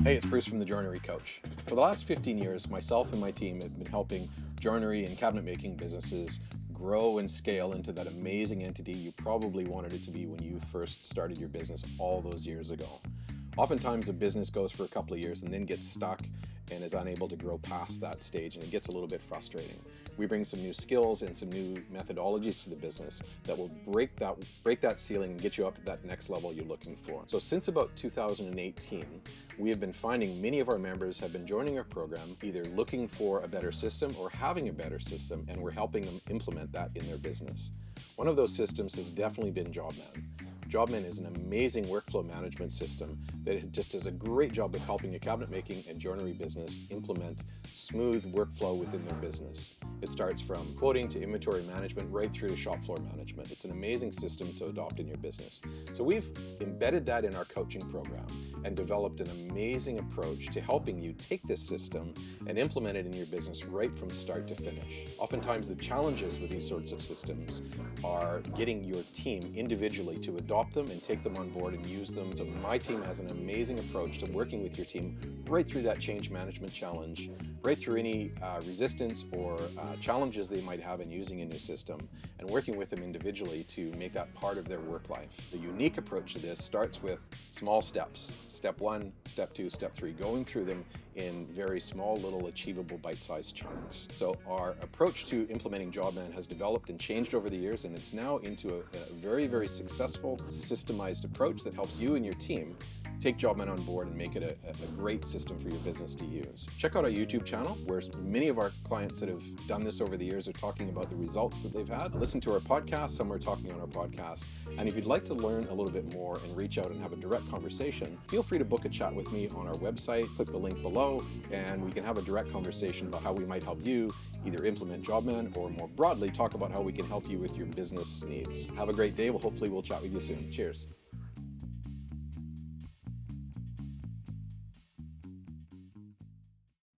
Hey, it's Bruce from the Joinery Coach. For the last 15 years, myself and my team have been helping joinery and cabinet making businesses grow and scale into that amazing entity you probably wanted it to be when you first started your business all those years ago. Oftentimes a business goes for a couple of years and then gets stuck and is unable to grow past that stage, and it gets a little bit frustrating. We bring some new skills and some new methodologies to the business that will break that ceiling and get you up to that next level you're looking for. So since about 2018, we have been finding many of our members have been joining our program either looking for a better system or having a better system, and we're helping them implement that in their business. One of those systems has definitely been Jobman. Jobman is an amazing workflow management system that just does a great job of helping a cabinet making and joinery business implement smooth workflow within their business. It starts from quoting to inventory management right through to shop floor management. It's an amazing system to adopt in your business. So we've embedded that in our coaching program and developed an amazing approach to helping you take this system and implement it in your business right from start to finish. Oftentimes the challenges with these sorts of systems are getting your team individually to adopt them and take them on board and use them. So my team has an amazing approach to working with your team right through that change management challenge, right through any resistance or challenges they might have in using a new system, and working with them individually to make that part of their work life. The unique approach to this starts with small steps. Step 1, step 2, step 3, going through them in very small, little, achievable, bite-sized chunks. So our approach to implementing Jobman has developed and changed over the years, and it's now into a very, very successful, systemized approach that helps you and your team take Jobman on board and make it a great system for your business to use. Check out our YouTube channel, where many of our clients that have done this over the years are talking about the results that they've had. Listen to our podcast, some are talking on our podcast. And if you'd like to learn a little bit more and reach out and have a direct conversation, feel free to book a chat with me on our website. Click the link below, and we can have a direct conversation about how we might help you either implement Jobman or more broadly talk about how we can help you with your business needs. Have a great day. Hopefully we'll chat with you soon. Cheers.